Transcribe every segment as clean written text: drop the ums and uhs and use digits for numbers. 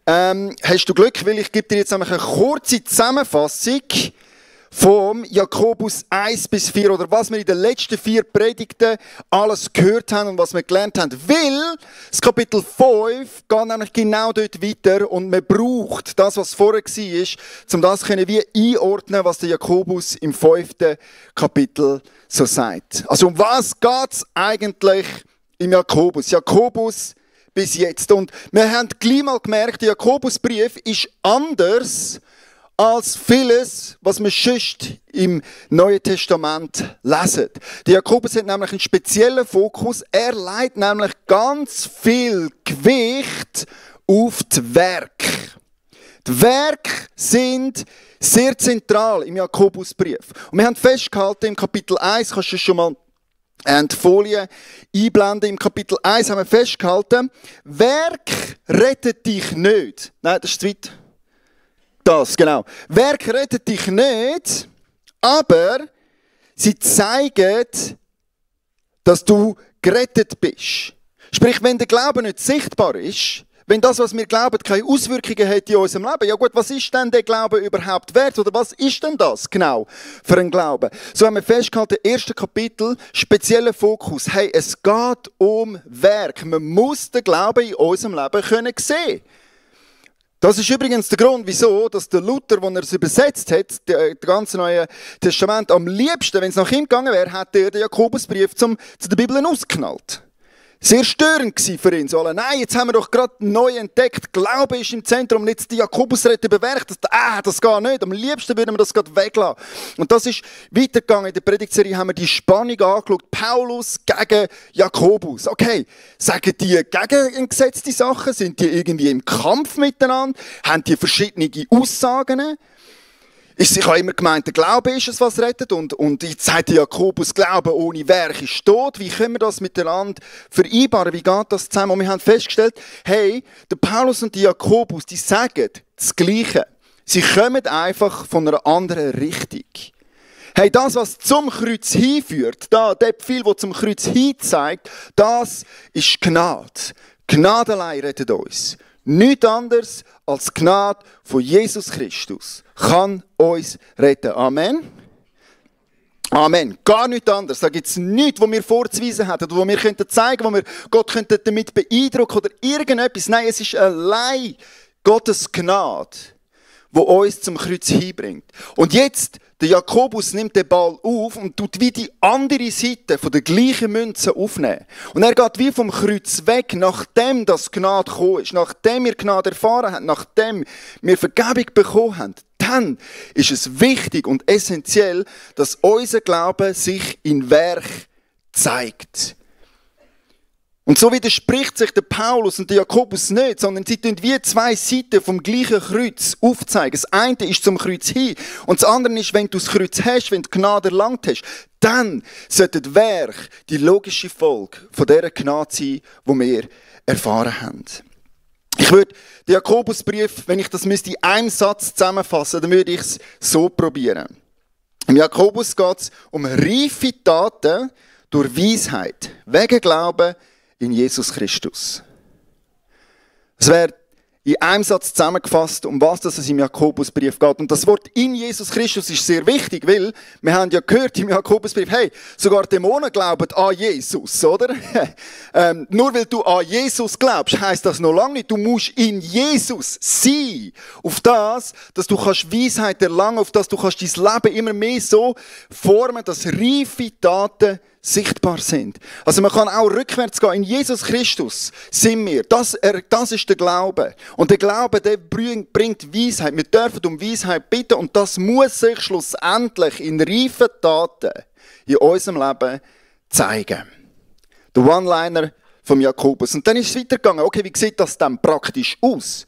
hast du Glück, weil ich gebe dir jetzt nämlich eine kurze Zusammenfassung vom Jakobus 1 bis 4 oder was wir in den letzten 4 Predigten alles gehört haben und was wir gelernt haben. Weil das Kapitel 5 geht nämlich genau dort weiter und man braucht das, was vorher war, um das wie einordnen, was der Jakobus im 5. Kapitel so sagt. Also um was geht es eigentlich im Jakobus? Jakobus bis jetzt. Und wir haben gleich mal gemerkt, der Jakobusbrief ist anders als vieles, was wir sonst im Neuen Testament lesen. Der Jakobus hat nämlich einen speziellen Fokus. Er legt nämlich ganz viel Gewicht auf die Werke. Die Werke sind sehr zentral im Jakobusbrief. Und wir haben festgehalten, im Kapitel 1, kannst du schon mal die Folie einblenden. Im Kapitel 1 haben wir festgehalten, Werk rettet dich nicht. Nein, das ist zu weit. Das, genau. Werk rettet dich nicht, aber sie zeigen, dass du gerettet bist. Sprich, wenn der Glaube nicht sichtbar ist, wenn das, was wir glauben, keine Auswirkungen hat in unserem Leben, ja gut, was ist denn der Glaube überhaupt wert? Oder was ist denn das genau für einen Glauben? So haben wir festgehalten, erste Kapitel, spezieller Fokus. Hey, es geht um Werk. Man muss den Glauben in unserem Leben können sehen. Das ist übrigens der Grund, wieso, dass der Luther, als er es übersetzt hat, das ganze Neue Testament, am liebsten, wenn es nach ihm gegangen wäre, hat er den Jakobusbrief zu der Bibel ausgeknallt. Sehr störend gewesen für ihn. So alle, nein, jetzt haben wir doch gerade neu entdeckt, Glaube ist im Zentrum, und jetzt die Jakobusrede bewerkt. Das geht nicht. Am liebsten würden wir das gerade weglassen. Und das ist weitergegangen. In der Predigtserie haben wir die Spannung angeschaut. Paulus gegen Jakobus. Okay, sagen die gegengesetzte Sachen? Sind die irgendwie im Kampf miteinander? Haben die verschiedene Aussagen? Ich habe immer gemeint, der Glaube ist es, was rettet. Und jetzt sagt Jakobus, Glaube ohne Werk ist tot. Wie können wir das miteinander vereinbaren? Wie geht das zusammen? Und wir haben festgestellt, hey, der Paulus und der Jakobus, die sagen das Gleiche. Sie kommen einfach von einer anderen Richtung. Hey, das, was zum Kreuz hinführt, der Pfeil, der zum Kreuz hin zeigt, das ist Gnade. Gnade allein rettet uns. Nichts anderes als Gnade von Jesus Christus kann uns retten. Amen. Amen. Gar nichts anderes. Da gibt es nichts, was wir vorzuweisen hätten, wo wir zeigen könnten, wo wir Gott damit beeindrucken oder irgendetwas. Nein, es ist allein Gottes Gnade, die uns zum Kreuz hinbringt. Und jetzt, der Jakobus nimmt den Ball auf und tut wie die andere Seite von der gleichen Münze aufnehmen. Und er geht wie vom Kreuz weg, nachdem das Gnade gekommen ist, nachdem wir Gnade erfahren haben, nachdem wir Vergebung bekommen haben. Dann ist es wichtig und essentiell, dass unser Glaube sich in Werk zeigt. Und so widerspricht sich der Paulus und der Jakobus nicht, sondern sie tun wie 2 Seiten vom gleichen Kreuz aufzeigen. Das eine ist zum Kreuz hin und das andere ist, wenn du das Kreuz hast, wenn du Gnade erlangt hast, dann sollte das Werk die logische Folge von dieser Gnade sein, die wir erfahren haben. Ich würde den Jakobusbrief, wenn ich das in einem Satz zusammenfassen müsste, dann würde ich es so probieren. Im Jakobus geht es um reife Taten durch Weisheit, wegen Glauben in Jesus Christus. Es wäre in einem Satz zusammengefasst, um was es im Jakobusbrief geht. Und das Wort in Jesus Christus ist sehr wichtig, weil wir haben ja gehört im Jakobusbrief, hey, sogar Dämonen glauben an Jesus, oder? Nur weil du an Jesus glaubst, heisst das noch lange nicht. Du musst in Jesus sein. Auf das, dass du Weisheit erlangen kannst, auf das du dein Leben immer mehr so formen, dass reife Taten sichtbar sind. Also man kann auch rückwärts gehen. In Jesus Christus sind wir. Das ist der Glaube. Und der Glaube, der bringt Weisheit. Wir dürfen um Weisheit bitten und das muss sich schlussendlich in reifen Taten in unserem Leben zeigen. Der One-Liner vom Jakobus. Und dann ist es weitergegangen. Okay, wie sieht das dann praktisch aus?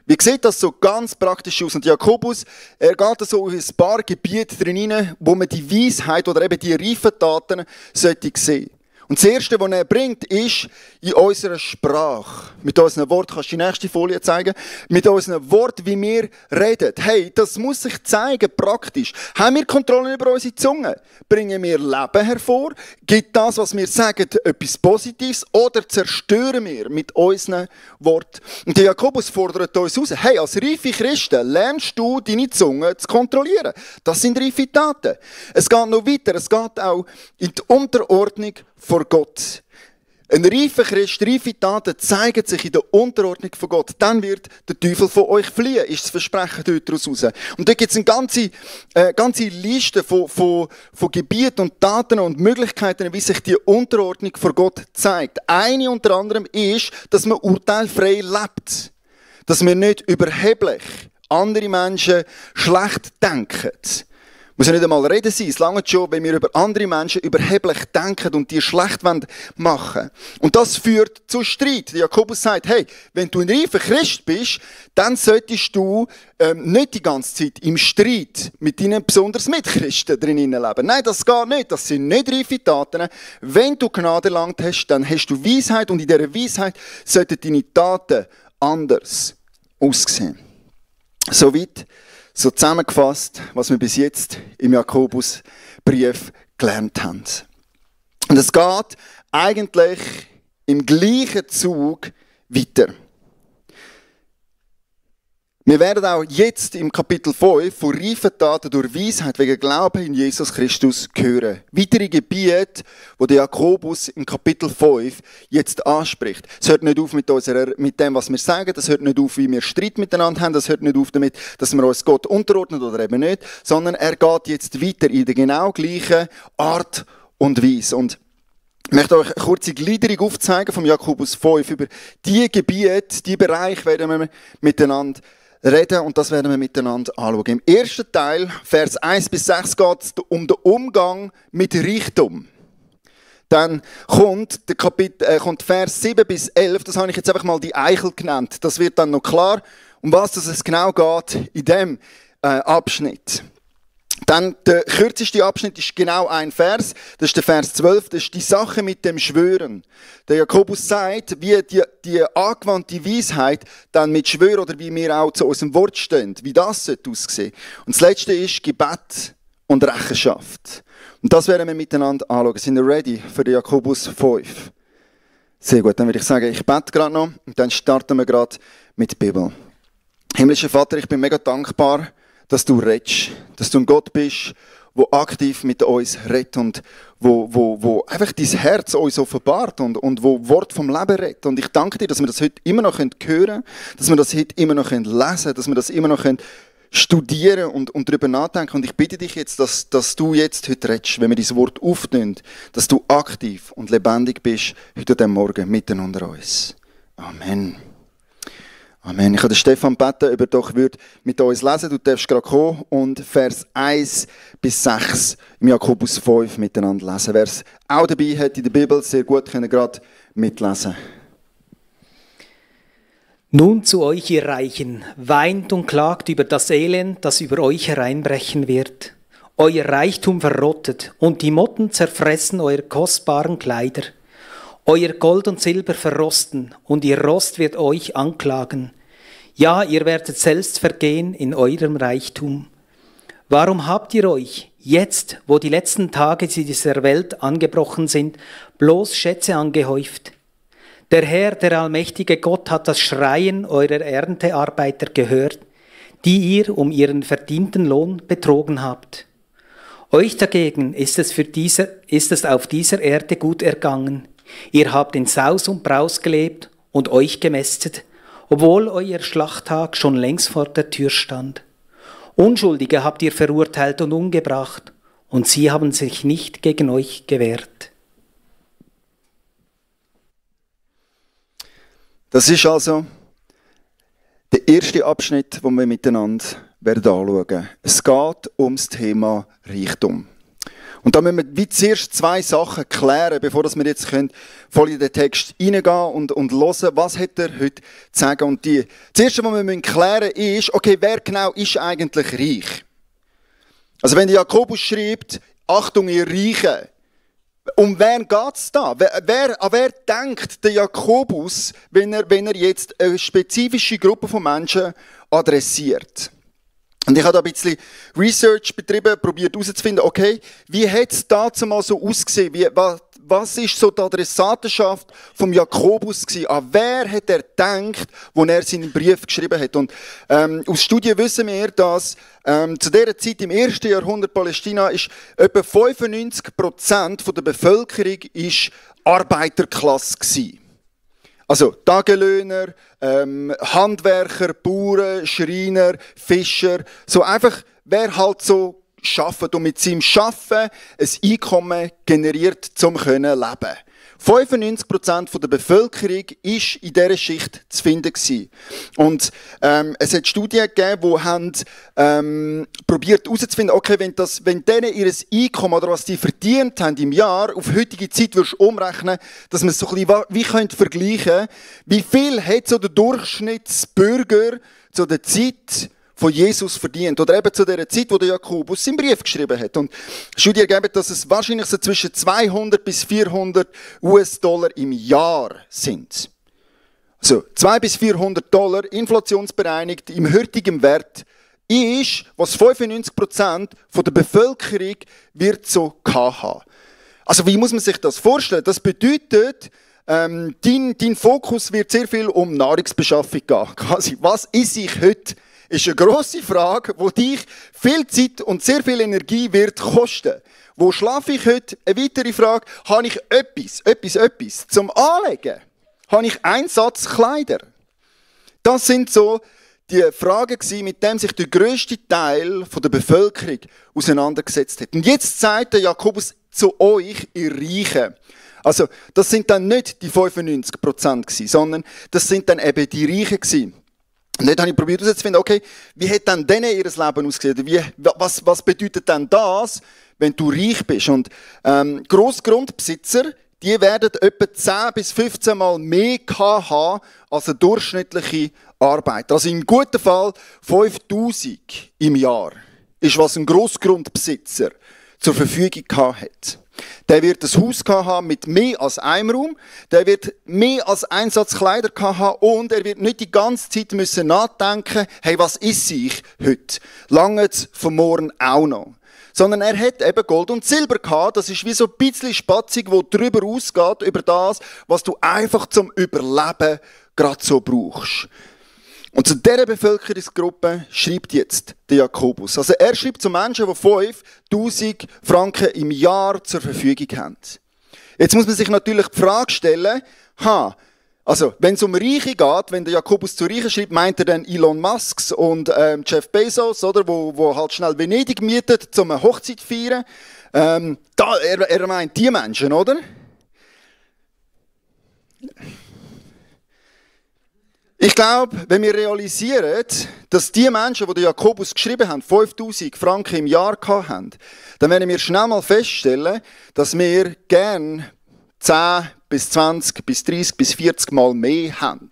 Wie sieht das so ganz praktisch aus? Und Jakobus, er geht so in ein paar Gebiete drin hinein, wo man die Weisheit oder eben die reifen Taten sollte sehen. Und das Erste, was er bringt, ist in unserer Sprache. Mit unseren Worten, kannst du die nächste Folie zeigen? Mit unseren Worten, wie wir reden. Hey, das muss sich zeigen, praktisch. Haben wir Kontrolle über unsere Zunge? Bringen wir Leben hervor? Gibt das, was wir sagen, etwas Positives? Oder zerstören wir mit unseren Worten? Und der Jakobus fordert uns heraus, hey, als reife Christen lernst du, deine Zunge zu kontrollieren. Das sind reife Taten. Es geht noch weiter, es geht auch in die Unterordnung vor Gott. Ein reifer Christ, reife Taten zeigen sich in der Unterordnung von Gott. Dann wird der Teufel von euch fliehen, ist das Versprechen dort daraus raus. Und da gibt es eine ganze Liste von Gebieten und Taten und Möglichkeiten, wie sich die Unterordnung vor Gott zeigt. Eine unter anderem ist, dass man urteilfrei lebt. Dass wir nicht überheblich andere Menschen schlecht denken. Muss ja nicht einmal reden sein, es langt schon, wenn wir über andere Menschen überheblich denken und die schlecht machen wollen. Und das führt zu Streit. Jakobus sagt, hey, wenn du ein reifer Christ bist, dann solltest du nicht die ganze Zeit im Streit mit deinen besonders Mitchristen drinnen leben. Nein, das geht nicht. Das sind nicht reife Taten. Wenn du Gnade erlangt hast, dann hast du Weisheit und in dieser Weisheit sollten deine Taten anders aussehen. Soweit. So zusammengefasst, was wir bis jetzt im Jakobusbrief gelernt haben. Und es geht eigentlich im gleichen Zug weiter. Wir werden auch jetzt im Kapitel 5 von reifen Taten durch Weisheit wegen Glauben in Jesus Christus hören. Weitere Gebiete, die der Jakobus im Kapitel 5 jetzt anspricht. Es hört nicht auf mit dem, was wir sagen, das hört nicht auf, wie wir Streit miteinander haben, das hört nicht auf damit, dass wir uns Gott unterordnen oder eben nicht, sondern er geht jetzt weiter in der genau gleichen Art und Weise. Und ich möchte euch eine kurze Gliederung aufzeigen vom Jakobus 5 über die Gebiete, die Bereiche werden wir miteinander reden und das werden wir miteinander anschauen. Im ersten Teil, Vers 1 bis 6, geht es um den Umgang mit Reichtum. Dann kommt Vers 7 bis 11, das habe ich jetzt einfach mal die Eichel genannt. Das wird dann noch klar, um was es genau geht in diesem Abschnitt. Dann der kürzeste Abschnitt ist genau ein Vers, das ist der Vers 12, das ist die Sache mit dem Schwören. Der Jakobus sagt, wie die angewandte Weisheit dann mit Schwören oder wie wir auch zu unserem Wort stehen, wie das aussehen sollte. Und das letzte ist Gebet und Rechenschaft. Und das werden wir miteinander anschauen. Sind wir ready für den Jakobus 5? Sehr gut, dann würde ich sagen, ich bete gerade noch und dann starten wir gerade mit der Bibel. Himmlischer Vater, ich bin mega dankbar, dass du redest, dass du ein Gott bist, der aktiv mit uns redet und wo einfach dein Herz uns offenbart und wo Wort vom Leben redet. Und ich danke dir, dass wir das heute immer noch hören können, dass wir das heute immer noch lesen können, dass wir das immer noch studieren und darüber nachdenken. Und ich bitte dich jetzt, dass du jetzt heute redest, wenn wir dein Wort aufnehmen, dass du aktiv und lebendig bist heute und Morgen mitten unter uns. Amen. Amen. Ich habe den Stefan gebeten, ob er doch mit uns lesen. Du darfst gerade kommen und Vers 1 bis 6 im Jakobus 5 miteinander lesen. Wer es auch dabei hat in der Bibel, sehr gut, können gerade mitlesen. Nun zu euch, ihr Reichen, weint und klagt über das Elend, das über euch hereinbrechen wird. Euer Reichtum verrottet und die Motten zerfressen eure kostbaren Kleider. Euer Gold und Silber verrosten, und ihr Rost wird euch anklagen. Ja, ihr werdet selbst vergehen in eurem Reichtum. Warum habt ihr euch, jetzt, wo die letzten Tage dieser Welt angebrochen sind, bloß Schätze angehäuft? Der Herr, der allmächtige Gott, hat das Schreien eurer Erntearbeiter gehört, die ihr um ihren verdienten Lohn betrogen habt. Euch dagegen ist es auf dieser Erde gut ergangen. Ihr habt in Saus und Braus gelebt und euch gemästet, obwohl euer Schlachttag schon längst vor der Tür stand. Unschuldige habt ihr verurteilt und umgebracht, und sie haben sich nicht gegen euch gewehrt. Das ist also der erste Abschnitt, den wir miteinander anschauen werden. Es geht um das Thema Reichtum. Und da müssen wir wie zuerst zwei Sachen klären, bevor wir jetzt voll in den Text reingehen und hören, was hat er heute zu sagen. Und das Erste, was wir klären müssen, ist, okay, wer genau ist eigentlich reich? Also wenn der Jakobus schreibt, Achtung, ihr Reichen, Um wen geht es da? An wer denkt der Jakobus, wenn er jetzt eine spezifische Gruppe von Menschen adressiert? Und ich habe da ein bisschen Research betrieben, probiert herauszufinden, okay, wie hat es dazu mal so ausgesehen? Was ist so die Adressatenschaft vom Jakobus gewesen? An wer hat er gedacht, als er seinen Brief geschrieben hat? Und aus Studien wissen wir, dass zu dieser Zeit im 1. Jahrhundert Palästina ist etwa 95% der Bevölkerung ist Arbeiterklasse gewesen. Also Tagelöhner, Handwerker, Bauern, Schreiner, Fischer, so einfach, wer halt so arbeitet und mit seinem Arbeiten ein Einkommen generiert, um leben zu können. 95% der Bevölkerung war in dieser Schicht zu finden gewesen. Und es hat Studien gegeben, die haben probiert herauszufinden, okay, wenn denen ihr Einkommen oder was die verdient haben im Jahr auf heutige Zeit umrechnen, dass man es so ein bisschen wie vergleichen könnte, wie viel hat so der Durchschnittsbürger zu der Zeit von Jesus verdient. Oder eben zu der Zeit, wo der Jakobus seinen Brief geschrieben hat. Und Studien ergeben, dass es wahrscheinlich so zwischen 200 bis 400 US-Dollar im Jahr sind. Also 200 bis 400 Dollar, inflationsbereinigt im heutigen Wert, ist, was 95% von der Bevölkerung wird so haben. Also wie muss man sich das vorstellen? Das bedeutet, dein Fokus wird sehr viel um Nahrungsbeschaffung gehen. Quasi, was esse ich heute? Ist eine grosse Frage, die dich viel Zeit und sehr viel Energie wird kosten. Wo schlafe ich heute? Eine weitere Frage. Habe ich etwas zum Anlegen? Habe ich einen Satz Kleider? Das sind so die Fragen gewesen, mit denen sich der grösste Teil der Bevölkerung auseinandergesetzt hat. Und jetzt sagt der Jakobus zu euch, ihr Reichen. Also, das sind dann nicht die 95% gewesen, sondern das sind dann eben die Reichen gewesen. Und dort habe ich probiert herauszufinden, okay, wie hat dann denen ihr Leben ausgesehen? Was bedeutet denn das, wenn du reich bist? Und Grossgrundbesitzer, die werden etwa 10 bis 15 Mal mehr haben als ein durchschnittliche Arbeiter. Also im guten Fall 5'000 im Jahr ist, was ein Grossgrundbesitzer zur Verfügung hat. Der wird ein Haus haben mit mehr als einem Raum, der wird mehr als einen Satz Kleider haben und er wird nicht die ganze Zeit müssen nachdenken, hey, was esse ich heute? Lange von morgen auch noch. Sondern er hat eben Gold und Silber gehabt. Das ist wie so ein bisschen Spatzig, wo drüber ausgeht, über das, was du einfach zum Überleben gerade so brauchst. Und zu dieser Bevölkerungsgruppe schreibt jetzt der Jakobus. Also er schreibt zu Menschen, die 5'000 Franken im Jahr zur Verfügung haben. Jetzt muss man sich natürlich die Frage stellen, also wenn es um Reiche geht, wenn der Jakobus zu Reichen schreibt, meint er dann Elon Musk und Jeff Bezos, oder, wo halt schnell Venedig mietet, um eine Hochzeit zu feiern. Er meint die Menschen, oder? Ich glaube, wenn wir realisieren, dass die Menschen, die Jakobus geschrieben haben, 5'000 Franken im Jahr hatten, dann werden wir schnell mal feststellen, dass wir gern 10 bis 20 bis 30 bis 40 Mal mehr haben,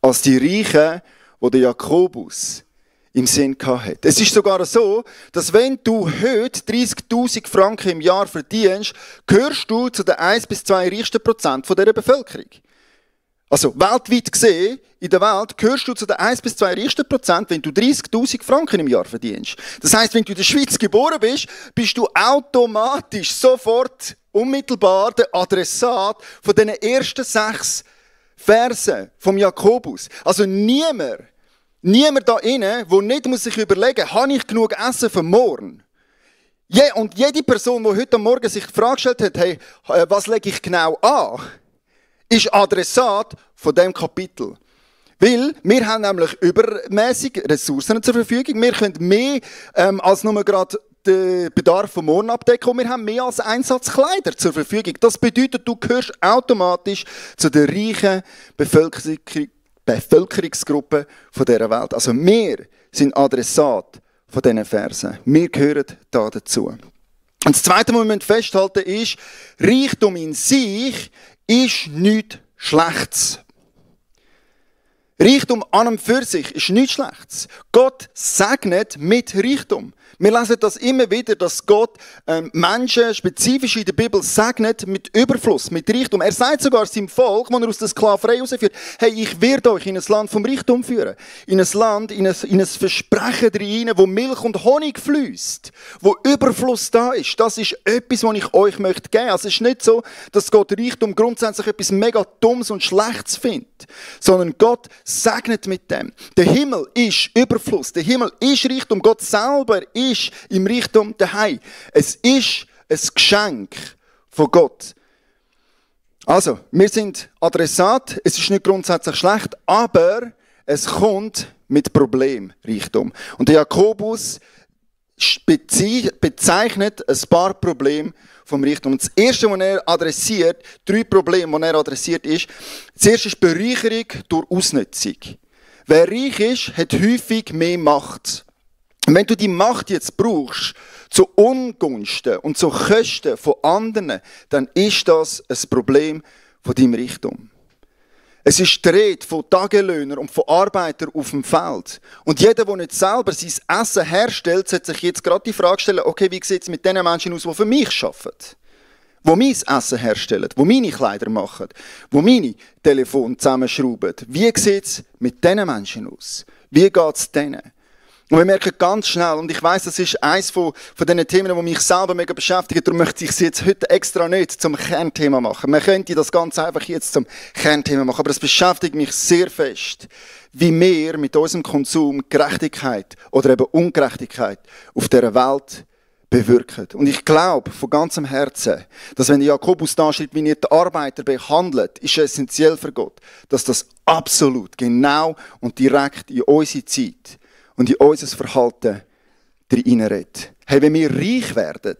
als die Reichen, die der Jakobus im Sinn hatte. Es ist sogar so, dass wenn du heute 30'000 Franken im Jahr verdienst, gehörst du zu den 1 bis 2 reichsten Prozent dieser Bevölkerung. Also weltweit gesehen, in der Welt gehörst du zu den 1 bis 2 reichsten Prozent, wenn du 30'000 Franken im Jahr verdienst. Das heisst, wenn du in der Schweiz geboren bist, bist du automatisch sofort unmittelbar der Adressat von den ersten 6 Versen vom Jakobus. Also niemand da innen, der nicht muss sich überlegen muss, habe ich genug Essen für morgen? Und jede Person, die heute Morgen sich die Frage gestellt hat, hey, was lege ich genau an, ist Adressat von diesem Kapitel. Weil wir haben nämlich übermäßig Ressourcen zur Verfügung. Wir können mehr als nur gerade den Bedarf von morgen abdecken. Und wir haben mehr als einen Satz Kleider zur Verfügung. Das bedeutet, du gehörst automatisch zu der reichen Bevölkerungsgruppe dieser Welt. Also wir sind Adressat von diesen Versen. Wir gehören da dazu. Und das Zweite, was wir festhalten ist, Reichtum in sich ist nichts Schlechtes. Reichtum an und für sich ist nichts Schlechtes. Gott segnet mit Reichtum. Wir lesen das immer wieder, dass Gott Menschen spezifisch in der Bibel segnet mit Überfluss, mit Reichtum. Er sagt sogar seinem Volk, wenn er aus der Sklaverei herausführt, hey, ich werde euch in ein Land vom Reichtum führen. In ein Land, in ein Versprechen rein, wo Milch und Honig fließt, wo Überfluss da ist. Das ist etwas, was ich euch möchte geben. Also es ist nicht so, dass Gott Reichtum grundsätzlich etwas mega Dummes und Schlechtes findet, sondern Gott segnet mit dem. Der Himmel ist Überfluss, der Himmel ist Reichtum, Gott selber ist im Reichtum daheim. Es ist ein Geschenk von Gott. Also, wir sind Adressat, es ist nicht grundsätzlich schlecht, aber es kommt mit Problem, Reichtum. Und der Jakobus bezeichnet ein paar Probleme vom Reichtum. Und das erste, was er adressiert, 3 Probleme, die er adressiert, ist, das erste ist Bereicherung durch Ausnutzung. Wer reich ist, hat häufig mehr Macht. Und wenn du die Macht jetzt brauchst, zu Ungunsten und zu Kosten von anderen, dann ist das ein Problem von deinem Reichtum. Es ist die Rede von Tagelöhnern und von Arbeitern auf dem Feld. Und jeder, der nicht selber sein Essen herstellt, sollte sich jetzt gerade die Frage stellen, okay, wie sieht es mit den Menschen aus, die für mich arbeiten? Die mein Essen herstellen, die meine Kleider machen, die meine Telefone zusammenschrauben. Wie sieht es mit diesen Menschen aus? Wie geht es denen? Und wir merken ganz schnell, und ich weiss, das ist eines von diesen Themen, die mich selber mega beschäftigen, darum möchte ich es jetzt heute extra nicht zum Kernthema machen. Man könnte das Ganze einfach jetzt zum Kernthema machen, aber es beschäftigt mich sehr fest, wie wir mit unserem Konsum Gerechtigkeit oder eben Ungerechtigkeit auf dieser Welt bewirken. Und ich glaube von ganzem Herzen, dass wenn Jakobus da schreibt, wie ihr die Arbeiter behandelt, ist essentiell für Gott, dass das absolut genau und direkt in unsere Zeit und in unser Verhalten reinredet. Hey, wenn wir reich werden,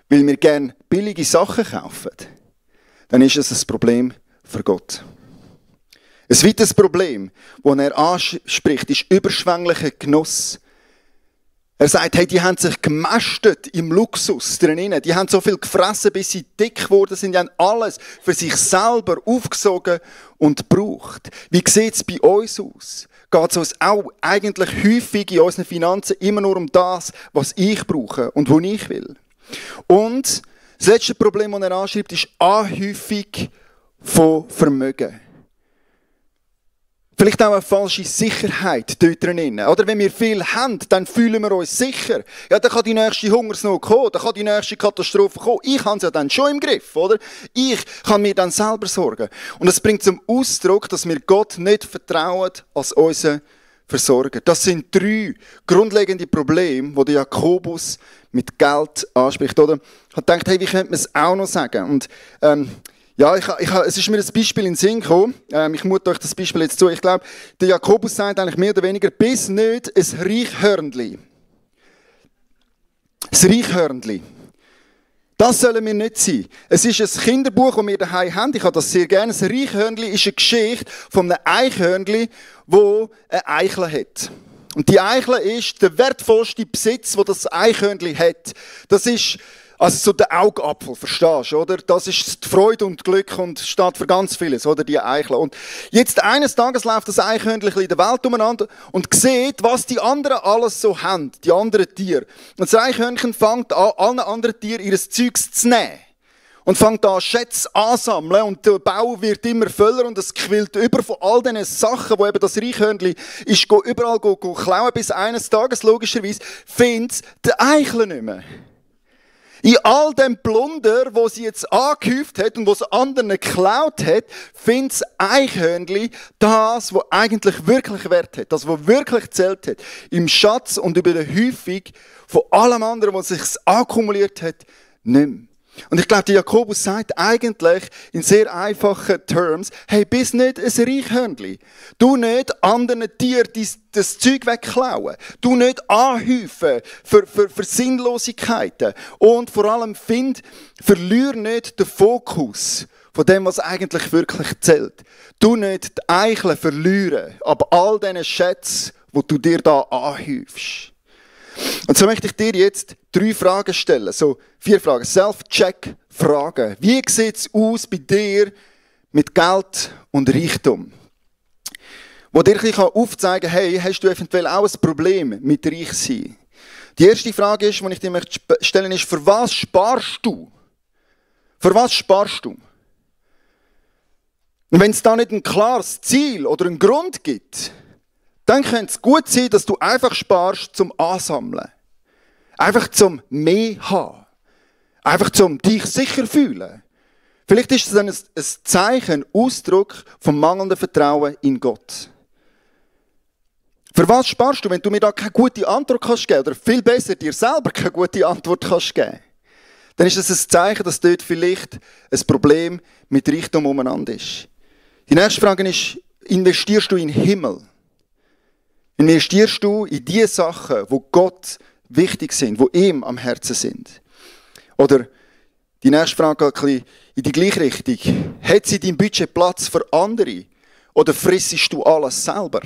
weil wir gerne billige Sachen kaufen, dann ist es ein Problem für Gott. Ein weiteres Problem, das er anspricht, ist überschwänglicher Genuss. Er sagt, hey, die haben sich gemästet im Luxus drinnen. Die haben so viel gefressen, bis sie dick geworden sind. Die haben alles für sich selber aufgesogen und gebraucht. Wie sieht es bei uns aus? Geht es uns auch eigentlich häufig in unseren Finanzen immer nur um das, was ich brauche und was ich will? Und das letzte Problem, das er anschreibt, ist Anhäufung von Vermögen. Vielleicht auch eine falsche Sicherheit dort drin. Oder wenn wir viel haben, dann fühlen wir uns sicher. Ja, dann kann die nächste Hungersnot kommen, dann kann die nächste Katastrophe kommen. Ich habe es ja dann schon im Griff, oder? Ich kann mir dann selber sorgen. Und das bringt zum Ausdruck, dass wir Gott nicht vertrauen als unseren Versorger. Das sind 3 grundlegende Probleme, die der Jakobus mit Geld anspricht. Oder? Ich habe gedacht, hey, wie könnte man es auch noch sagen? Und ja, es ist mir ein Beispiel in den Sinn gekommen. Ich mute euch das Beispiel jetzt zu. Ich glaube, der Jakobus sagt eigentlich mehr oder weniger, bis nicht ein Reichhörnli. Das Reichhörnli. Das sollen wir nicht sein. Es ist ein Kinderbuch, das wir daheim haben. Ich habe das sehr gerne. Das Reichhörnli ist eine Geschichte von einem Eichhörnli, das eine Eichel hat. Und die Eichel ist der wertvollste Besitz, den das Eichhörnli hat. Das ist also so der Augapfel, verstehst du, oder? Das ist die Freude und Glück und steht für ganz vieles, oder? Die Eichel. Und jetzt eines Tages läuft das Eichhörnchen in der Welt umeinander und sieht, was die anderen alles so haben, die anderen Tiere. Und das Eichhörnchen fängt an, allen anderen Tieren ihr Zeugs zu nehmen. Und fängt an, Schätze ansammeln und der Bau wird immer voller und es quillt über von all diesen Sachen, wo eben das Eichhörnchen ist, überall klauen, bis eines Tages logischerweise findet es den Eichel nicht mehr. In all dem Plunder, wo sie jetzt angehäuft hat und was anderen geklaut hat, findet das Eichhörnchen das, was eigentlich wirklich Wert hat, das, was wirklich zählt hat, im Schatz und über die Häufung von allem anderen, was sich akkumuliert hat, nicht mehr. Und ich glaube, der Jakobus sagt eigentlich in sehr einfachen Terms, hey, bist nicht ein Reichhörnli. Du nicht anderen Tieren das Zeug wegklauen. Du nicht anhäufen für Sinnlosigkeiten. Und vor allem verlier nicht den Fokus von dem, was eigentlich wirklich zählt. Du nicht die Eicheln verlieren, aber all diesen Schätzen, die du dir da anhäufst. Und so möchte ich dir jetzt 3 Fragen stellen. So 4 Fragen. Self-Check-Fragen. Wie sieht es aus bei dir mit Geld und Reichtum? Wo dir ein bisschen aufzeigen kann, hey, hast du eventuell auch ein Problem mit Reichsein? Die erste Frage ist, die ich dir stellen möchte, ist, für was sparst du? Für was sparst du? Und wenn es da nicht ein klares Ziel oder einen Grund gibt, dann könnte es gut sein, dass du einfach sparst zum Ansammeln. Einfach zum mehr haben. Einfach zum dich sicher fühlen. Vielleicht ist es dann ein Zeichen, ein Ausdruck vom mangelnden Vertrauen in Gott. Für was sparst du, wenn du mir da keine gute Antwort kannst geben oder viel besser dir selber keine gute Antwort kannst geben? Dann ist das ein Zeichen, dass dort vielleicht ein Problem mit Reichtum umeinander ist. Die nächste Frage ist, investierst du in den Himmel? Investierst du in die Sachen, die Gott wichtig sind, die ihm am Herzen sind? Oder die nächste Frage geht ein bisschen in die gleiche Richtung. Hat sie dein Budget Platz für andere? Oder frissest du alles selber?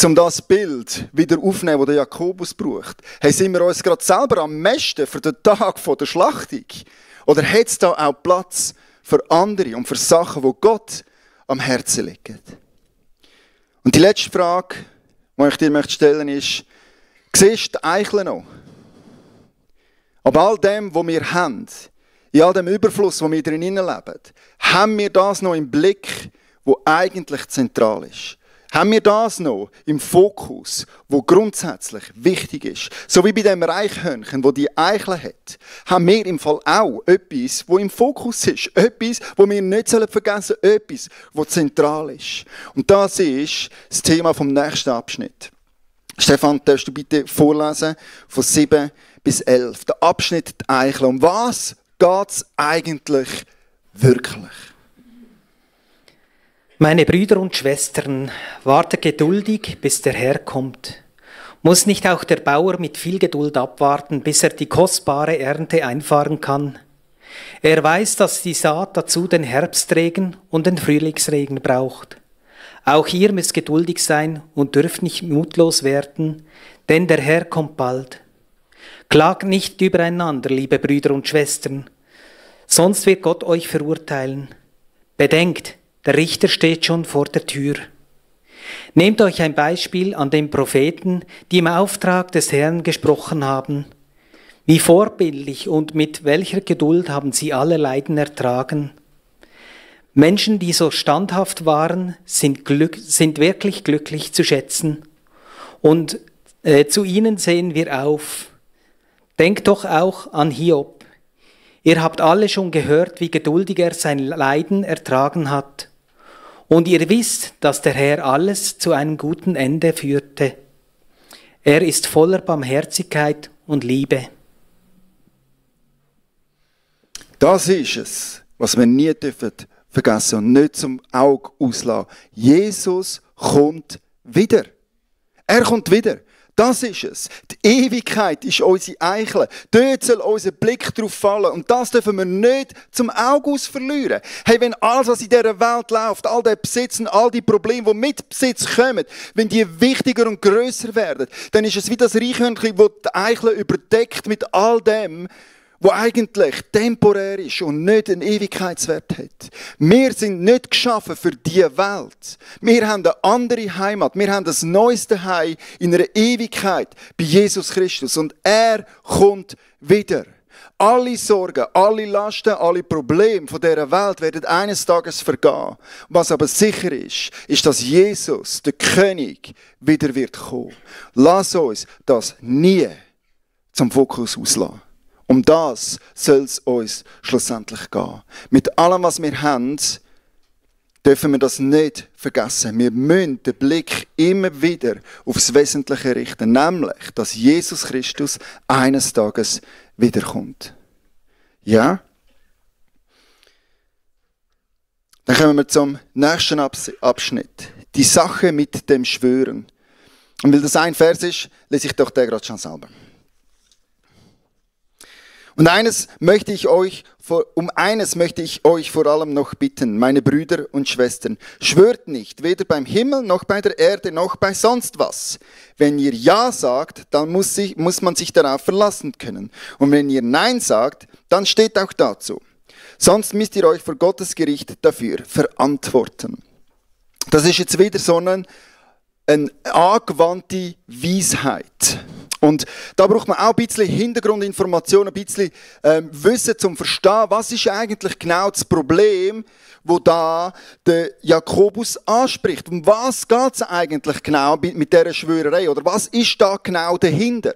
Um das Bild wieder aufzunehmen, das der Jakobus braucht. Hey, sind wir uns gerade selber am meisten für den Tag der Schlachtung? Oder hat es da auch Platz für andere und für Sachen, die Gott am Herzen liegen? Und die letzte Frage, die ich dir stellen möchte, ist, siehst du die Eichel noch? Ab all dem, was wir haben, in all dem Überfluss, wo wir drin leben, haben wir das noch im Blick, wo eigentlich zentral ist? Haben wir das noch im Fokus, wo grundsätzlich wichtig ist? So wie bei dem Reichhörnchen, wo die Eichel hat, haben wir im Fall auch etwas, wo im Fokus ist. Etwas, wo wir nicht vergessen sollen. Etwas, wo zentral ist. Und das ist das Thema vom nächsten Abschnitt. Stefan, darfst du bitte vorlesen von 7 bis 11. Der Abschnitt die Eichel. Um was geht es eigentlich wirklich? Meine Brüder und Schwestern, wartet geduldig, bis der Herr kommt. Muss nicht auch der Bauer mit viel Geduld abwarten, bis er die kostbare Ernte einfahren kann? Er weiß, dass die Saat dazu den Herbstregen und den Frühlingsregen braucht. Auch ihr müsst geduldig sein und dürft nicht mutlos werden, denn der Herr kommt bald. Klagt nicht übereinander, liebe Brüder und Schwestern, sonst wird Gott euch verurteilen. Bedenkt, der Richter steht schon vor der Tür. Nehmt euch ein Beispiel an den Propheten, die im Auftrag des Herrn gesprochen haben. Wie vorbildlich und mit welcher Geduld haben sie alle Leiden ertragen. Menschen, die so standhaft waren, sind wirklich glücklich zu schätzen. Und zu ihnen sehen wir auf. Denkt doch auch an Hiob. Ihr habt alle schon gehört, wie geduldig er sein Leiden ertragen hat. Und ihr wisst, dass der Herr alles zu einem guten Ende führte. Er ist voller Barmherzigkeit und Liebe. Das ist es, was wir nie vergessen und nicht zum Auge auslassen. Jesus kommt wieder. Er kommt wieder. Das ist es. Die Ewigkeit ist unsere Eichel. Dort soll unser Blick drauf fallen. Und das dürfen wir nicht zum Auge aus verlieren. Hey, wenn alles, was in dieser Welt läuft, all die Besitz und all die Probleme, die mit Besitz kommen, wenn die wichtiger und grösser werden, dann ist es wie das Eichhörnchen, das die Eichel überdeckt mit all dem, was eigentlich temporär ist und nicht einen Ewigkeitswert hat. Wir sind nicht geschaffen für diese Welt. Wir haben eine andere Heimat. Wir haben das neueste Heim in einer Ewigkeit bei Jesus Christus. Und er kommt wieder. Alle Sorgen, alle Lasten, alle Probleme von dieser Welt werden eines Tages vergehen. Was aber sicher ist, ist, dass Jesus, der König, wieder wird kommen. Lass uns das nie zum Fokus auslassen. Um das soll es uns schlussendlich gehen. Mit allem, was wir haben, dürfen wir das nicht vergessen. Wir müssen den Blick immer wieder aufs Wesentliche richten, nämlich, dass Jesus Christus eines Tages wiederkommt. Ja? Dann kommen wir zum nächsten Abschnitt. Die Sache mit dem Schwören. Und weil das ein Vers ist, lese ich doch den gerade schon selber. Und um eines möchte ich euch vor allem noch bitten, meine Brüder und Schwestern. Schwört nicht, weder beim Himmel, noch bei der Erde, noch bei sonst was. Wenn ihr Ja sagt, dann muss man sich darauf verlassen können. Und wenn ihr Nein sagt, dann steht auch dazu. Sonst müsst ihr euch vor Gottes Gericht dafür verantworten. Das ist jetzt wieder so ein eine angewandte Weisheit. Und da braucht man auch ein bisschen Hintergrundinformation, ein bisschen Wissen zum Verstehen, was ist eigentlich genau das Problem, wo da der Jakobus anspricht. Um was geht es eigentlich genau mit dieser Schwörerei? Oder was ist da genau dahinter?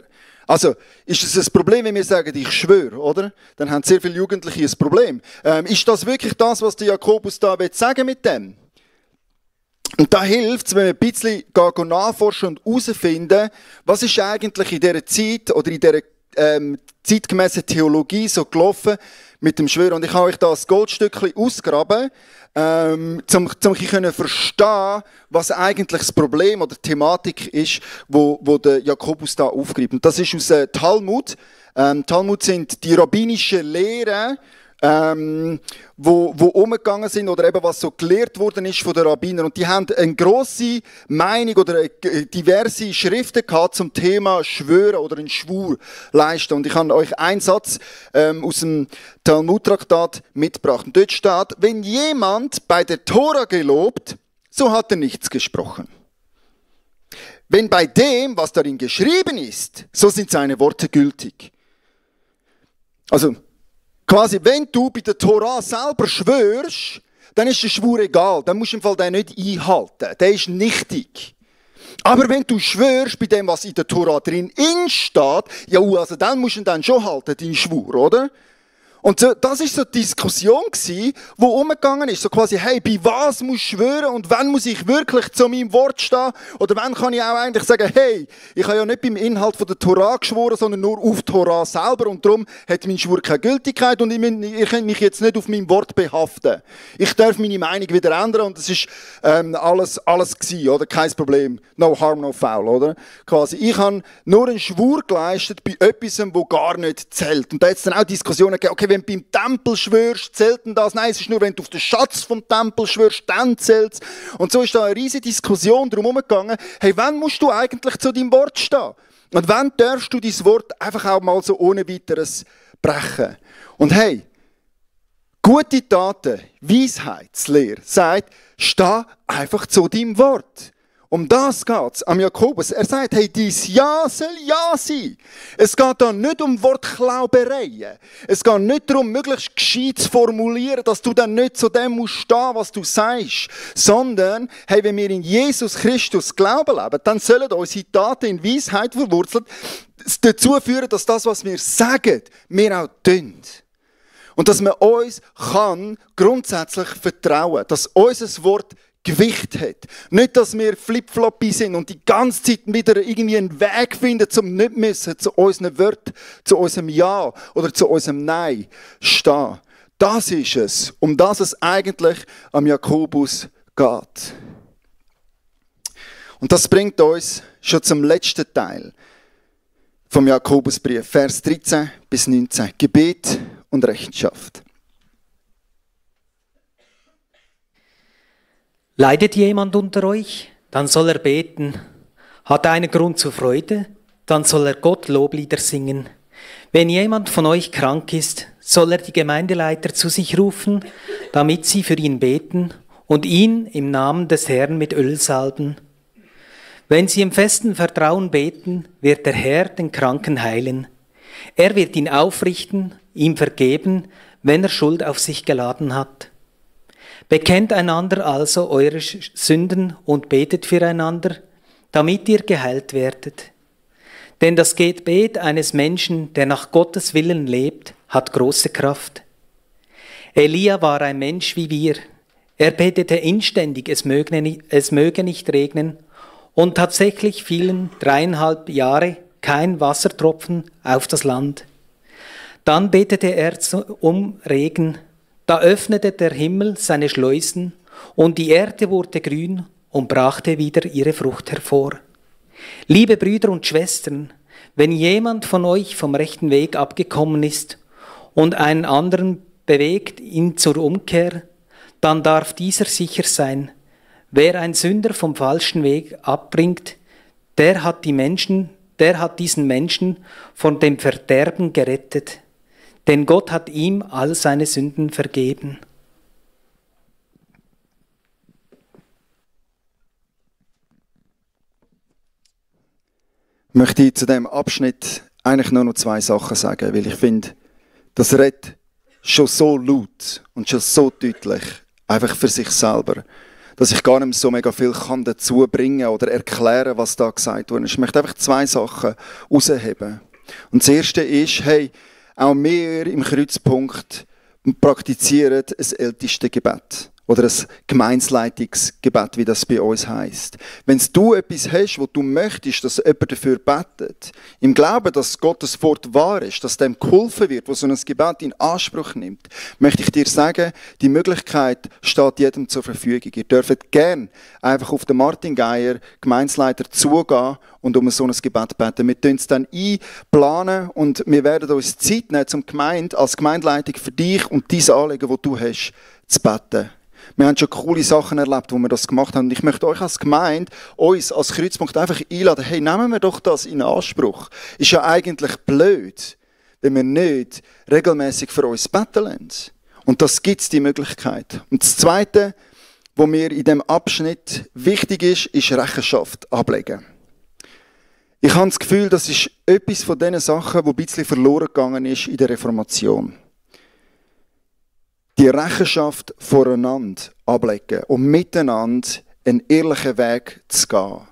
Also, ist es ein Problem, wenn wir sagen, ich schwöre, oder? Dann haben sehr viele Jugendliche ein Problem. Ist das wirklich das, was der Jakobus da sagen mit dem? Und da hilft es, wenn wir ein bisschen nachforschen und herausfinden, was ist eigentlich in dieser Zeit oder in dieser zeitgemäßen Theologie so gelaufen mit dem Schwören. Und ich habe euch da ein Goldstückchen ausgraben, um zu verstehen, was eigentlich das Problem oder die Thematik ist, wo der Jakobus da aufgreift. Und das ist aus Talmud. Talmud sind die rabbinischen Lehren, wo umgegangen sind oder eben was so gelehrt worden ist von den Rabbinern. Und die haben eine grosse Meinung oder diverse Schriften gehabt zum Thema Schwören oder einen Schwur leisten. Und ich habe euch einen Satz aus dem Talmud-Traktat mitgebracht. Und dort steht, wenn jemand bei der Tora gelobt, so hat er nichts gesprochen. Wenn bei dem, was darin geschrieben ist, so sind seine Worte gültig. Also, quasi, wenn du bei der Tora selber schwörst, dann ist der Schwur egal. Dann musst du im Fall den nicht einhalten. Der ist nichtig. Aber wenn du schwörst bei dem, was in der Tora drin steht, ja, also dann musst du ihn dann schon halten, deinen Schwur, oder? Und so, das war so die Diskussion, die umgegangen ist. So quasi, hey, bei was muss ich schwören und wann muss ich wirklich zu meinem Wort stehen? Oder wann kann ich auch eigentlich sagen, hey, ich habe ja nicht beim Inhalt von der Tora geschworen, sondern nur auf die Tora selber und darum hat mein Schwur keine Gültigkeit und ich kann mich jetzt nicht auf mein Wort behaften. Ich darf meine Meinung wieder ändern und das ist alles gewesen, oder? Kein Problem. No harm, no foul, oder? Quasi, ich habe nur einen Schwur geleistet bei etwas, wo gar nicht zählt. Und da hat es dann auch Diskussionen gegeben, okay, wenn du beim Tempel schwörst, zählt denn das? Nein, es ist nur, wenn du auf den Schatz vom Tempel schwörst, dann zählt es. Und so ist da eine riesige Diskussion drum herumgegangen. Hey, wann musst du eigentlich zu deinem Wort stehen? Und wann darfst du dein Wort einfach auch mal so ohne weiteres brechen? Und hey, gute Taten, Weisheitslehre sagt, steh einfach zu deinem Wort. Um das geht es am Jakobus. Er sagt, hey, dein Ja soll Ja sein. Es geht da nicht um Wortklaubereien. Es geht nicht darum, möglichst gescheit zu formulieren, dass du dann nicht zu dem musst stehen, was du sagst. Sondern, hey, wenn wir in Jesus Christus Glauben leben, dann sollen unsere Taten in Weisheit verwurzelt dazu führen, dass das, was wir sagen, wir auch tun. Und dass man uns kann grundsätzlich vertrauen, dass unser Wort Gewicht hat. Nicht, dass wir flip-floppy sind und die ganze Zeit wieder irgendwie einen Weg finden, zum nicht müssen, zu unseren Wörtern, zu unserem Ja oder zu unserem Nein stehen. Das ist es, um das es eigentlich am Jakobus geht. Und das bringt uns schon zum letzten Teil vom Jakobusbrief, Vers 13 bis 19. Gebet und Rechenschaft. Leidet jemand unter euch? Dann soll er beten. Hat er einen Grund zur Freude? Dann soll er Gott Loblieder singen. Wenn jemand von euch krank ist, soll er die Gemeindeleiter zu sich rufen, damit sie für ihn beten und ihn im Namen des Herrn mit Öl salben. Wenn sie im festen Vertrauen beten, wird der Herr den Kranken heilen. Er wird ihn aufrichten, ihm vergeben, wenn er Schuld auf sich geladen hat. Bekennt einander also eure Sünden und betet füreinander, damit ihr geheilt werdet. Denn das Gebet eines Menschen, der nach Gottes Willen lebt, hat große Kraft. Elia war ein Mensch wie wir. Er betete inständig, es möge nicht regnen, und tatsächlich fielen 3,5 Jahre kein Wassertropfen auf das Land. Dann betete er um Regen. Da öffnete der Himmel seine Schleusen und die Erde wurde grün und brachte wieder ihre Frucht hervor. Liebe Brüder und Schwestern, wenn jemand von euch vom rechten Weg abgekommen ist und einen anderen bewegt ihn zur Umkehr, dann darf dieser sicher sein. Wer einen Sünder vom falschen Weg abbringt, der hat diesen Menschen von dem Verderben gerettet. Denn Gott hat ihm all seine Sünden vergeben. möchte ich zu diesem Abschnitt eigentlich nur noch 2 Sachen sagen, weil ich finde, das redet schon so laut und schon so deutlich, einfach für sich selber, dass ich gar nicht mehr so mega viel dazu bringen oder erklären, was da gesagt wurde. Ich möchte einfach 2 Sachen herausheben. Und das erste ist, hey, auch wir im Kreuzpunkt praktizieren ein ältestes Gebet. Oder ein Gemeinsleitungsgebet, wie das bei uns heisst. Wenn du etwas hast, wo du möchtest, dass jemand dafür betet, im Glauben, dass Gottes Wort wahr ist, dass dem geholfen wird, wo so ein Gebet in Anspruch nimmt, möchte ich dir sagen, die Möglichkeit steht jedem zur Verfügung. Ihr dürft gerne einfach auf den Martin Geier, Gemeinsleiter, zugehen und um so ein Gebet beten. Wir planen es dann einplanen und wir werden uns Zeit nehmen, als Gemeindeleitung für dich und dein Anliegen, das du hast, zu beten. Wir haben schon coole Sachen erlebt, wo wir das gemacht haben. Und ich möchte euch als Gemeinde, uns als Kreuzpunkt einfach einladen, hey, nehmen wir doch das in Anspruch. Ist ja eigentlich blöd, wenn wir nicht regelmäßig für uns beten lassen. Und das gibt es, die Möglichkeit. Und das Zweite, was mir in diesem Abschnitt wichtig ist Rechenschaft ablegen. Ich habe das Gefühl, das ist etwas von diesen Sachen, die ein bisschen verloren gegangen ist in der Reformation. Die Rechenschaft voreinander ablegen und miteinander einen ehrlichen Weg zu gehen.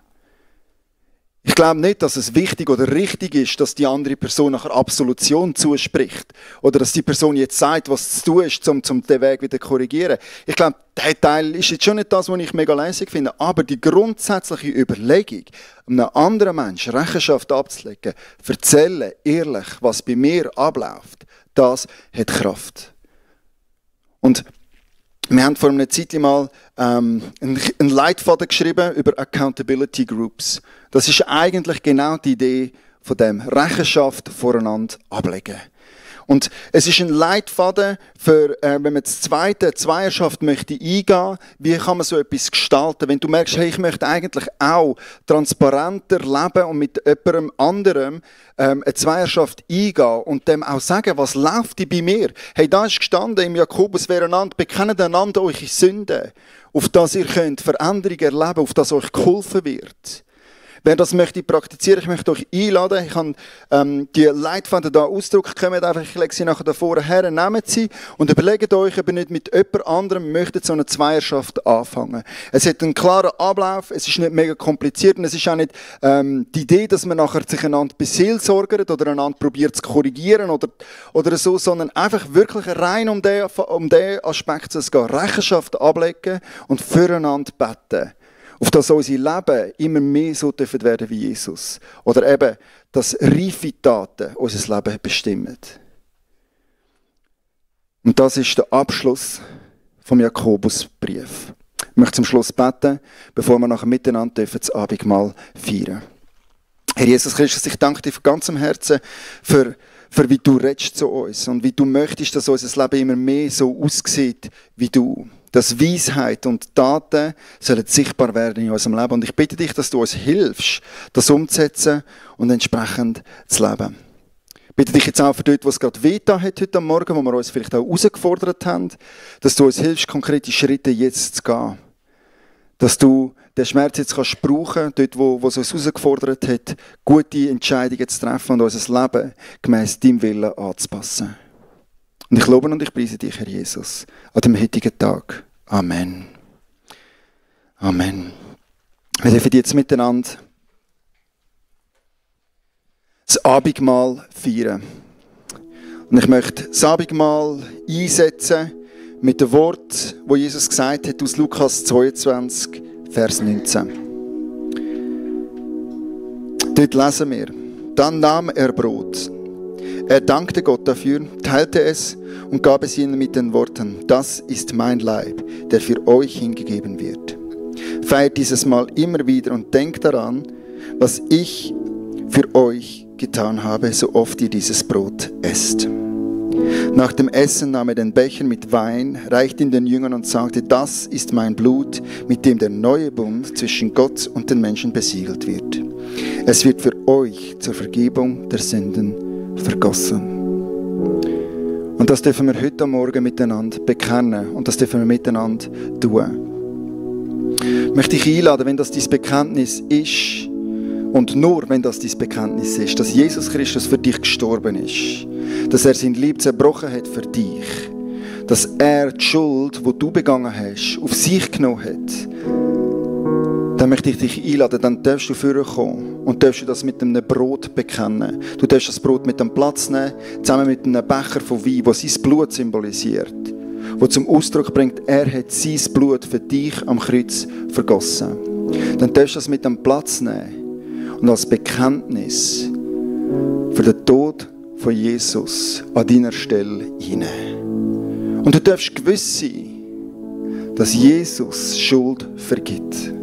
Ich glaube nicht, dass es wichtig oder richtig ist, dass die andere Person nachher Absolution zuspricht. Oder dass die Person jetzt sagt, was zu tun ist, um den Weg wieder zu korrigieren. Ich glaube, der Teil ist jetzt schon nicht das, was ich mega lässig finde. Aber die grundsätzliche Überlegung, einem anderen Menschen Rechenschaft abzulegen, erzählen, ehrlich, was bei mir abläuft, das hat Kraft. Und wir haben vor einer Zeit mal einen Leitfaden geschrieben über Accountability Groups. Das ist eigentlich genau die Idee von dem Rechenschaft voreinander ablegen. Und es ist ein Leitfaden für, wenn man das Zweierschaft möchte eingehen, wie kann man so etwas gestalten? Wenn du merkst, hey, ich möchte eigentlich auch transparenter leben und mit jemandem anderem eine Zweierschaft eingehen und dem auch sagen, was läuft bei mir? Hey, da ist gestanden im Jakobus, bekennt einander eure Sünden, auf das ihr könnt Veränderung erleben, auf das euch geholfen wird. Wer das möchte praktizieren, ich möchte euch einladen. Ich habe die Leitfaden hier ausgedruckt. Kommt einfach, ich lege sie nachher da vorne her, nehmt sie und überlegt euch, ob ihr nicht mit jemand anderem möchtet so eine Zweierschaft anfangen. Es hat einen klaren Ablauf, es ist nicht mega kompliziert und es ist auch nicht die Idee, dass man nachher sich einander beseelsorgert oder einander probiert zu korrigieren oder so, sondern einfach wirklich rein um den Aspekt zu gehen. Rechenschaft ablegen und füreinander beten. Auf das unser Leben immer mehr so dürfen werden wie Jesus. Oder eben, dass reife Taten unser Leben bestimmen. Und das ist der Abschluss vom Jakobusbrief. Ich möchte zum Schluss beten, bevor wir nachher miteinander das Abendmahl feiern. Herr Jesus Christus, ich danke dir von ganzem Herzen für wie du redest zu uns und wie du möchtest, dass unser Leben immer mehr so aussieht wie du. Dass Weisheit und Taten sollen sichtbar werden in unserem Leben. Und ich bitte dich, dass du uns hilfst, das umzusetzen und entsprechend zu leben. Ich bitte dich jetzt auch für dort, wo es gerade wehgetan hat heute Morgen, wo wir uns vielleicht auch herausgefordert haben, dass du uns hilfst, konkrete Schritte jetzt zu gehen. Dass du den Schmerz jetzt kannst brauchen, dort wo es uns herausgefordert hat, gute Entscheidungen zu treffen und unser Leben gemäss deinem Willen anzupassen. Und ich lobe und ich preise dich, Herr Jesus, an dem heutigen Tag. Amen. Amen. Wir dürfen jetzt miteinander das Abendmahl feiern. Und ich möchte das Abendmahl einsetzen mit dem Wort, wo Jesus gesagt hat aus Lukas 22, Vers 19. Dort lesen wir: Dann nahm er Brot. Er dankte Gott dafür, teilte es und gab es ihnen mit den Worten: Das ist mein Leib, der für euch hingegeben wird. Feiert dieses Mal immer wieder und denkt daran, was ich für euch getan habe, so oft ihr dieses Brot esst. Nach dem Essen nahm er den Becher mit Wein, reichte ihn den Jüngern und sagte: Das ist mein Blut, mit dem der neue Bund zwischen Gott und den Menschen besiegelt wird. Es wird für euch zur Vergebung der Sünden vergossen. Und das dürfen wir heute Morgen miteinander bekennen und das dürfen wir miteinander tun. Ich möchte dich einladen, wenn das dein Bekenntnis ist Und nur wenn das dein Bekenntnis ist, dass Jesus Christus für dich gestorben ist, dass er sein Leben zerbrochen hat für dich, dass er die Schuld, die du begangen hast, auf sich genommen hat, dann möchte ich dich einladen, dann darfst du vorkommen und darfst du das mit einem Brot bekennen. Du darfst das Brot mit einem Platz nehmen, zusammen mit einem Becher von Wein, der sein Blut symbolisiert, wo zum Ausdruck bringt, er hat sein Blut für dich am Kreuz vergossen. Dann darfst du das mit einem Platz nehmen und als Bekenntnis für den Tod von Jesus an deiner Stelle einnehmen. Und du darfst gewiss sein, dass Jesus Schuld vergibt.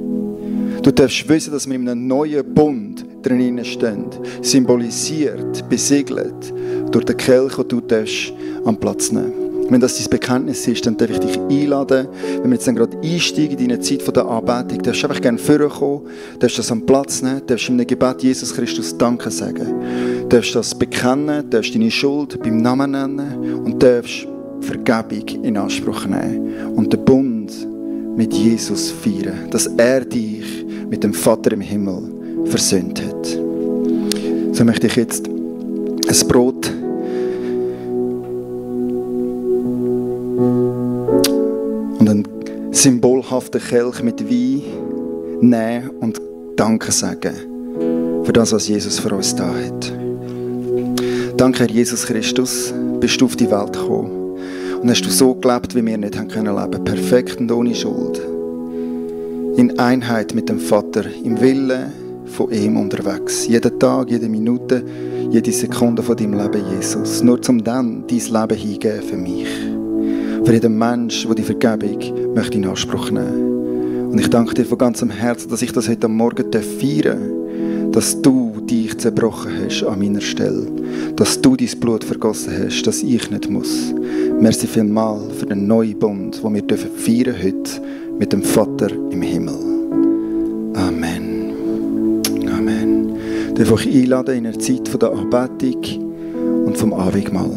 Du darfst wissen, dass wir in einem neuen Bund drinnen stehen, symbolisiert, besiegelt durch den Kelch, den du darfst am Platz nehmen. Wenn das dein Bekenntnis ist, dann darf ich dich einladen, wenn wir jetzt dann gerade einsteigen in deine Zeit der Anbetung, darfst du einfach gerne vorkommen, darfst das am Platz nehmen, darfst in einem Gebet Jesus Christus Danke sagen, darfst das bekennen, darfst deine Schuld beim Namen nennen und darfst Vergebung in Anspruch nehmen und den Bund mit Jesus feiern, dass er dich mit dem Vater im Himmel versöhnt hat. So möchte ich jetzt ein Brot und einen symbolhaften Kelch mit Wein nehmen und Danke sagen für das, was Jesus für uns da hat. Danke, Herr Jesus Christus, bist du auf die Welt gekommen und hast du so gelebt, wie wir nicht haben können leben, perfekt und ohne Schuld. In Einheit mit dem Vater, im Willen von ihm unterwegs. Jeden Tag, jede Minute, jede Sekunde von deinem Leben, Jesus. Nur zum dann dein Leben hingeben für mich. Für jeden Mensch, der die Vergebung möchte in Anspruch nehmen. Und ich danke dir von ganzem Herzen, dass ich das heute Morgen feiern darf, dass du dich zerbrochen hast an meiner Stelle. Dass du dein Blut vergossen hast, dass ich nicht muss. Merci vielmals für den neuen Bund, den wir feiern heute mit dem Vater im Himmel. Amen. Amen. Ich darf euch einladen in einer Zeit der Anbetung und vom Abendmahl.